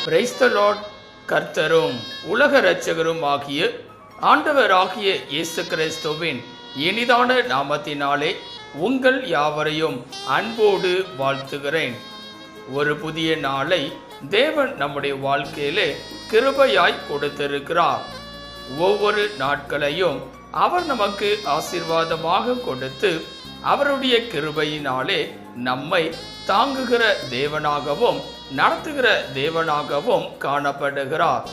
Praise the Lord. கர்த்தரும் உலக இரட்சகரும் ஆகிய ஆண்டவராகிய இயேசு கிறிஸ்துவின் இனிதான நாமத்தினாலே உங்கள் யாவரையும் அன்போடு வாழ்த்துகிறேன். ஒரு புதிய நாளை தேவன் நம்முடைய வாழ்க்கையிலே கிருபையாய் கொடுத்திருக்கிறார். ஒவ்வொரு நாட்களையும் அவர் நமக்கு ஆசீர்வாதமாக கொடுத்து அவருடைய கிருபையினாலே நம்மை தாங்குகிற தேவனாகவும் நடத்துகிற தேவனாகவும் காணப்படுகிறார்.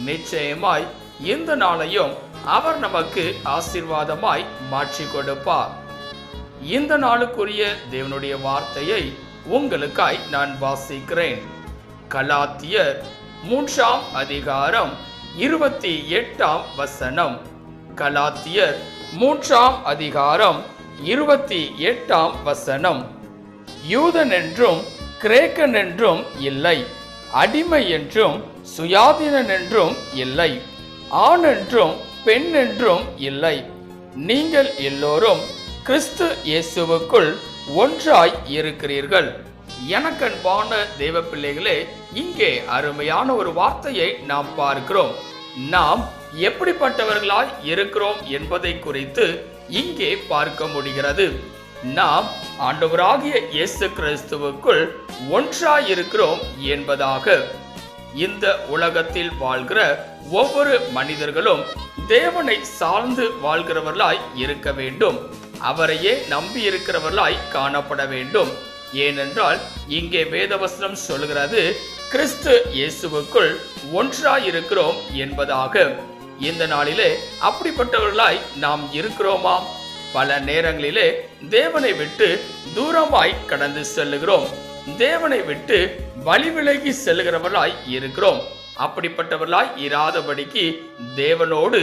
நிச்சயமாய் இந்த நாளையும் அவர் நமக்கு ஆசீர்வாதமாய் மாற்றி கொடுப்பார். இந்த நாளுக்குரிய தேவனுடைய வார்த்தையை உங்களுக்காய் நான் வாசிக்கிறேன். கலாத்தியர் 3ஆம் அதிகாரம் 28ஆம் வசனம். கலாத்தியர் 3ஆம் அதிகாரம் 28ஆம் வசனம். யூதன் என்றும் கிரேக்கன் என்றும் இல்லை, அடிமை என்றும் சுயாதீனன் என்றும் இல்லை, ஆண் என்றும் பெண் என்றும் இல்லை, நீங்கள் எல்லோரும் கிறிஸ்து இயேசுவுக்குள் ஒன்றாய் இருக்கிறீர்கள். எனக்கன்பான தேவ பிள்ளைகளே, இங்கே அருமையான ஒரு வார்த்தையை நாம் பார்க்கிறோம். நாம் எப்படிப்பட்டவர்களாய் இருக்கிறோம் என்பதை குறித்து இங்கே பார்க்க முடிகிறது. நாம் ஆண்டவராகிய இயேசு கிறிஸ்துவுக்குள் ஒன்றாய் இருக்கிறோம் என்பதாக. இந்த உலகத்தில் வாழ்கிற ஒவ்வொரு மனிதர்களும் தேவனை சார்ந்து வாழ்கிறவர்களாய் இருக்க வேண்டும். அவரையே நம்பி இருக்கிறவர்களாய் காணப்பட வேண்டும். ஏனென்றால் இங்கே வேதவசனம் சொல்கிறது, கிறிஸ்து இயேசுவுக்குள் ஒன்றாய் இருக்கிறோம் என்பதாக. இந்த நாளிலே அப்படிப்பட்டவர்களாய் நாம் இருக்கிறோமா? பல நேரங்களிலே தேவனை விட்டு தூரமாய் கடந்து செல்லுகிறோம். தேவனை விட்டு வழி விலகி செல்லுகிறவர்களாய் இருக்கிறோம். அப்படிப்பட்டவர்களாய் இராதபடிக்கு தேவனோடு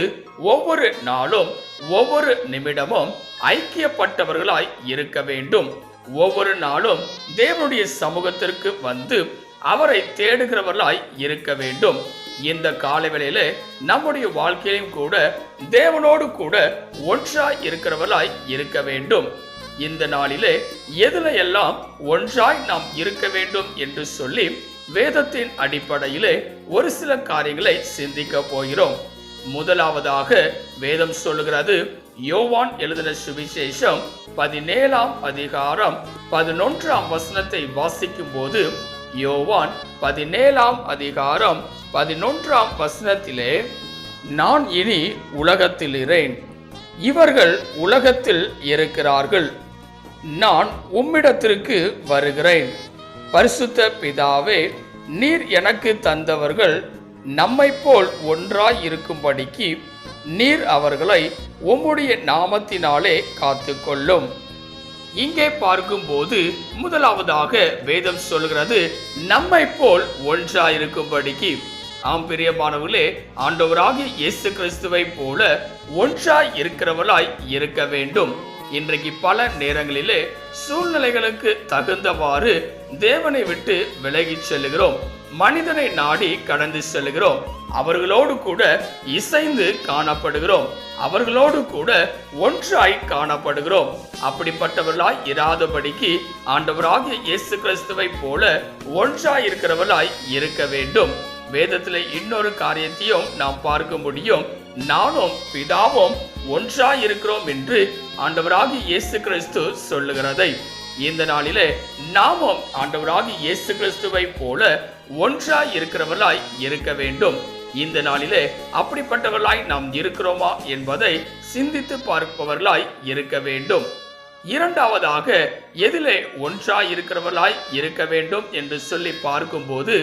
ஒவ்வொரு நாளும் ஒவ்வொரு நிமிடமும் ஐக்கியப்பட்டவர்களாய் இருக்க வேண்டும். ஒவ்வொரு நாளும் தேவனுடைய சமூகத்திற்கு வந்து அவரை தேடுகிறவர்களாய் இருக்க வேண்டும். இந்த காலவேளையிலே நம்முடைய வாழ்க்கையிலும் கூட தேவனோடு கூட ஒன்றாய் இருக்கிறவர்களாய் இருக்க வேண்டும். இந்த நாளிலே எதில எல்லாம் ஒன்றாய் நாம் இருக்க வேண்டும் என்று சொல்லி வேதத்தின் அடிப்படையிலே ஒரு சில காரியங்களை சிந்திக்க போகிறோம். முதலாவதாக வேதம் சொல்லுகிறது, யோவான் எழுதின சுவிசேஷம் 17ஆம் அதிகாரம் 11ஆம் வசனத்தை வாசிக்கும் போது, யோவான் 17ஆம் அதிகாரம் 11ஆம் வசனத்திலே, நான் இனி உலகத்தில் இரேன், இவர்கள் உலகத்தில் இருக்கிறார்கள், நான் உம்மிடத்திற்கு வருகிறேன். பரிசுத்த பிதாவே, நீர் எனக்கு தந்தவர்கள் நம்மை போல் ஒன்றாய் இருக்கும்படிக்கு நீர் அவர்களை உம்முடைய நாமத்தினாலே காத்துக்கொள்ளும். இங்கே பார்க்கும்போது முதலாவதாக வேதம் சொல்கிறது, நம்மை போல் ஒன்றாயிருக்கும்படிக்கு. ஆம் பிரியமானவர்களே, ஆண்டவராகிய இயேசு கிறிஸ்துவை போல ஒன்றாய் இருக்கிறவர்களாய் இருக்க வேண்டும். இன்றைக்கு பல நேரங்களிலே சூழ்நிலைகளுக்கு தகுந்தவாறு தேவனை விட்டு விலகி செல்லுகிறோம். மனிதனை நாடி கடந்து செல்லுகிறோம். அவர்களோடு கூட இசைந்து காணப்படுகிறோம். அவர்களோடு கூட ஒன்றாய் காணப்படுகிறோம். அப்படிப்பட்டவர்களாய் இராதபடிக்கு ஆண்டவராகிய இயேசு கிறிஸ்துவை போல ஒன்றாய் இருக்கிறவர்களாய் இருக்க வேண்டும். வேதத்தில் இன்னொரு காரியத்தையும் நாம் பார்க்க முடியும். நானும் பிதாவும் ஒன்றாய் இருக்கிறோம் என்று ஆண்டவராகிய இயேசு கிறிஸ்து சொல்லுகிறதை. இந்த நாளிலே நாமும் ஆண்டவராகிய இயேசு கிறிஸ்துவை போல ஒன்றாய் இருக்கிறவர்களாய் இருக்க வேண்டும். இந்த நாளிலே அப்படிப்பட்டவர்களாய் நாம் இருக்கிறோமா என்பதை சிந்தித்து பார்ப்பவர்களாய் இருக்க வேண்டும். இரண்டாவதாக எதிலே ஒன்றாய் இருக்கிறவர்களாய் இருக்க வேண்டும் என்று சொல்லி பார்க்கும்போது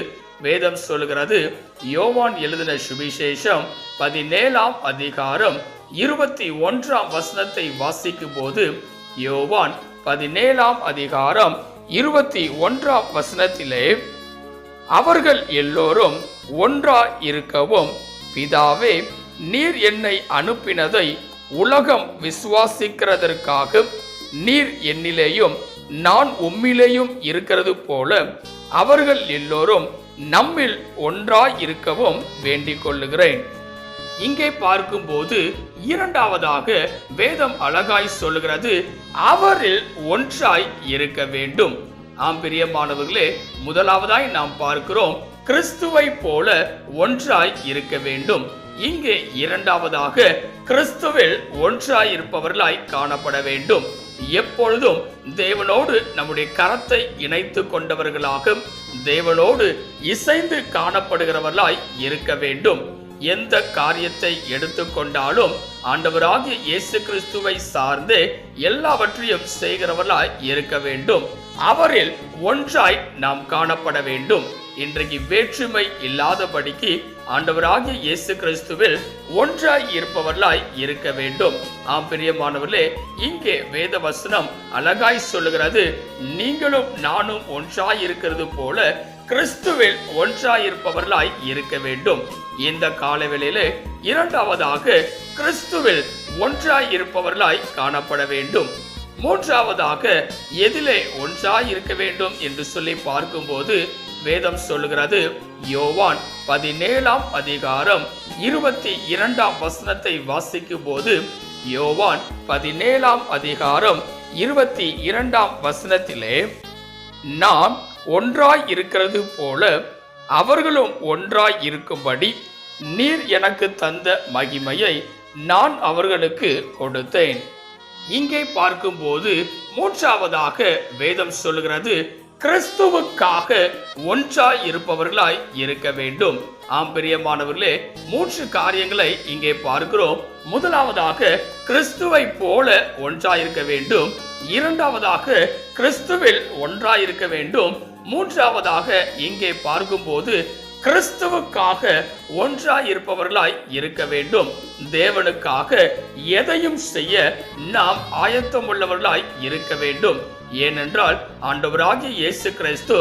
வேதம் சொல்கிறது, யோவான் எழுதின சுவிசேஷம் 17ஆம் அதிகாரம் 21ஆம் வசனத்தை வாசிக்கும் போது, யோவான் 17ஆம் அதிகாரம் 21ஆம் வசனத்திலே, அவர்கள் எல்லோரும் ஒன்றாய் இருக்கவும் பிதாவே, நீர் என்னை அனுப்பினதை உலகம் விசுவாசிக்கிறதற்காக நீர் என்னிலேயும் நான் உம்மிலேயும் இருக்கிறது போல அவர்கள் எல்லோரும் நம்மில் ஒன்றாய் இருக்கவும் வேண்டிக் கொள்ளுகிறேன். இங்கே பார்க்கும்போது இரண்டாவதாக வேதம் அழகாய் சொல்லுகிறது, அவரில் ஒன்றாய் இருக்க வேண்டும். ஆம் பிரியமானவர்களே, முதலாவதாய் நாம் பார்க்கிறோம், கிறிஸ்துவை போல ஒன்றாய் இருக்க வேண்டும். இங்கே இரண்டாவதாக கிறிஸ்துவில் ஒன்றாய் இருப்பவர்களாய் காணப்பட வேண்டும். எப்பொழுதும் தேவனோடு நம்முடைய கரத்தை இணைத்து கொண்டவர்களாக தேவனோடு இசைந்து காணப்படுகிறவர்களாய் இருக்க வேண்டும். எந்த காரியத்தை எடுத்துக்கொண்டாலும் ஆண்டவராகிய இயேசு கிறிஸ்துவை சார்ந்து எல்லாவற்றையும் செய்கிறவர்களாய் இருக்க வேண்டும். அவரில் ஒன்றாய் நாம் காணப்பட வேண்டும். இன்றைக்கு வேற்றுமை இல்லாதபடிக்கு ஆண்டவராகிய இயேசு கிறிஸ்துவில் ஒன்றாய் இருப்பவர்களாய் இருக்க வேண்டும். ஆம் பிரியமானவர்களே, இங்கே வேத வசனம் அழகாய் சொல்லுகிறது, நீங்களும் நானும் ஒன்றாய் இருக்கிறது போல கிறிஸ்துவில் ஒன்றாய் இருப்பவர்களாய் இருக்க வேண்டும். இந்த காலவேளையிலே இரண்டாவதாக கிறிஸ்துவில் ஒன்றாய் இருப்பவர்களாய் காணப்பட வேண்டும். மூன்றாவதாக எதிலே ஒன்றாய் இருக்க வேண்டும் என்று சொல்லி பார்க்கும்போது வேதம் சொல்லுகிறது, யோவான் 17ஆம் அதிகாரம் 22ஆம் வசனத்தை வாசிக்கும் போது, யோவான் 17ஆம் அதிகாரம் 22ஆம் வசனத்திலே, நாம் ஒன்றாய் இருக்கிறது போல அவர்களும் ஒன்றாய் இருக்கும்படி நீர் எனக்கு தந்த மகிமையை நான் அவர்களுக்கு கொடுத்தேன். இங்கே பார்க்கும்போது மூன்றாவதாக வேதம் சொல்லுகிறது, கிறிஸ்துவுக்காக ஒன்றாய் இருப்பவர்களாய் இருக்க வேண்டும். ஆம் பிரியமானவர்களே, 3 காரியங்களை இங்கே பார்க்கிறோம். முதலாவதாக கிறிஸ்துவை போல ஒன்றாய் இருக்க வேண்டும். இரண்டாவதாக கிறிஸ்துவில் ஒன்றாய் இருக்க வேண்டும். மூன்றாவதாக இங்கே பார்க்கும்போது கிறிஸ்துவுக்காக ஒன்றாய் இருப்பவர்களாய் இருக்க வேண்டும். தேவனுக்காக எதையும் செய்ய நாம் ஆயத்தம் உள்ளவர்களாய் இருக்க வேண்டும். ஏனென்றால் ஆண்டவராகிய இயேசு கிறிஸ்து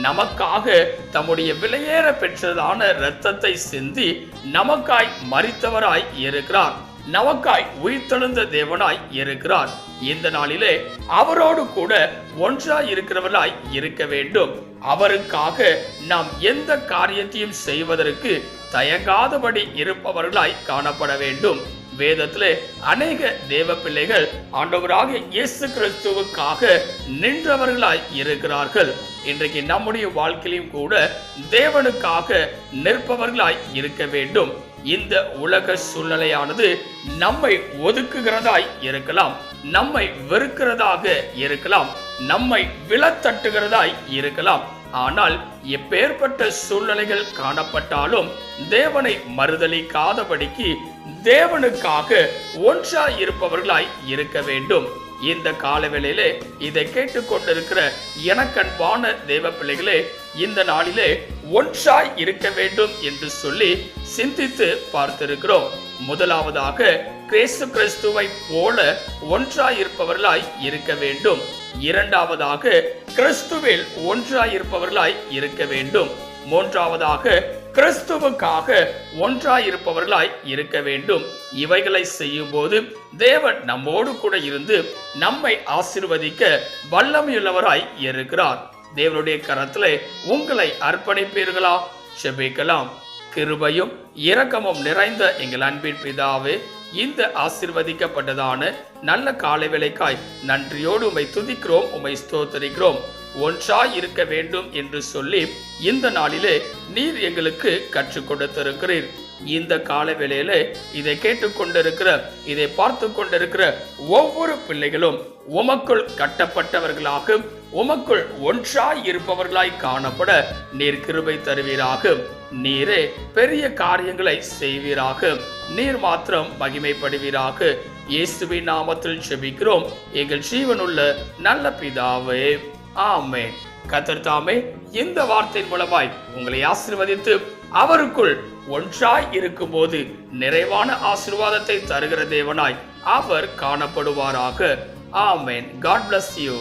நமக்காக தம்முடைய விலையேற பெற்றதான இரத்தத்தை சிந்தி நமக்காய் மரித்தவராய் இருக்கிறார். நமக்காய் உயிர்த்தெழுந்த தேவனாய் இருக்கிறார். இந்த நாளிலே அவரோடு கூட ஒன்றாய் இருக்கிறவர்களாய் இருக்க வேண்டும். அவருக்காக நாம் எந்த காரியத்தையும் செய்வதற்கு தயங்காதபடி இருப்பவர்களாய் காணப்பட வேண்டும். வேதத்திலே அநேக தேவ பிள்ளைகள் ஆண்டவராகிய இயேசு கிறிஸ்துவுக்காக நின்றவர்களாய் இருக்கிறார்கள். இன்றைக்கு நம்முடைய வாழ்க்கையிலும் கூட தேவனுக்காக நிற்பவர்களாய் இருக்க வேண்டும். இந்த உலக சூழ்நிலையானது நம்மை ஒதுக்குகிறதாய் இருக்கலாம், நம்மை வெறுக்கிறதாக இருக்கலாம், நம்மை விழத்தட்டுகிறதாய் இருக்கலாம். ஆனால் எப்பேற்பட்ட சூழ்நிலைகள் காணப்பட்டாலும் தேவனை மறுதலிக்காதபடிக்கு தேவனுக்காக ஒன்றாய் இருப்பவர்களாய் இருக்க வேண்டும். இந்த காலவேளையிலே இதை கேட்டுக்கொண்டிருக்கிற எனக்கன்பான தேவ பிள்ளைகளே, இந்த நாளிலே ஒன்றாய் இருக்க வேண்டும் என்று சொல்லி சிந்தித்து பார்த்திருக்கிறோம். முதலாவதாக இயேசு கிறிஸ்துவை போல ஒன்றாய் இருப்பவர்களாய் இருக்க வேண்டும். இரண்டாவதாக கிறிஸ்துவில் ஒன்றாய் இருப்பவர்களாய் இருக்க வேண்டும். மூன்றாவதாக கிறிஸ்துவுக்காக ஒன்றாய் இருப்பவர்களாய் இருக்க வேண்டும். இவைகளை செய்யும் போது தேவன் நம்மோடு கூட இருந்து நம்மை ஆசீர்வதிக்க வல்லமையுள்ளவராய் இருக்கிறார். தேவனுடைய கரத்திலே உங்களை அர்ப்பணிப்பீர்களா? ஜெபிக்கலாம். கிருபையும் இரக்கமும் நிறைந்த எங்கள் அன்பின் பிதாவே, இந்த ஆசீர்வதிக்கப்பட்டதான நல்ல காலை வேளைக்காய் நன்றியோடு உம்மை துதிக்கிறோம், உம்மை ஸ்தோத்திரிக்கிறோம். ஒன்றாய் இருக்க வேண்டும் என்று சொல்லி இந்த நாளிலே நீர் எங்களுக்கு கற்றுக் கொடுத்திருக்கிறீர். இந்த கால வேளையில இதை கேட்டுக்கொண்டிருக்கிற, இதை பார்த்து கொண்டிருக்கிற ஒவ்வொரு பிள்ளைகளும் உமக்குள் கட்டப்பட்டவர்களாக, உமக்குள் ஒன்றாய் இருப்பவர்களாய் காணப்பட நீர் கிருபை தருவீராக. நீரே பெரிய காரியங்களை செய்வீராக. நீர் மாத்திரம் மகிமைப்படுவீராக. இயேசுவின் நாமத்தில் ஜெபிக்கிறோம் எங்கள் ஜீவனுள்ள நல்ல பிதாவே, ஆமென். கர்த்தர் தாமே இந்த வார்த்தையின் மூலமாய் உங்களை ஆசீர்வதித்து அவருக்குள் ஒன்றாய் இருக்கும்போது நிறைவான ஆசீர்வாதத்தை தருகிற தேவனாய் அவர் காணப்படுவாராக. ஆமென். God bless you.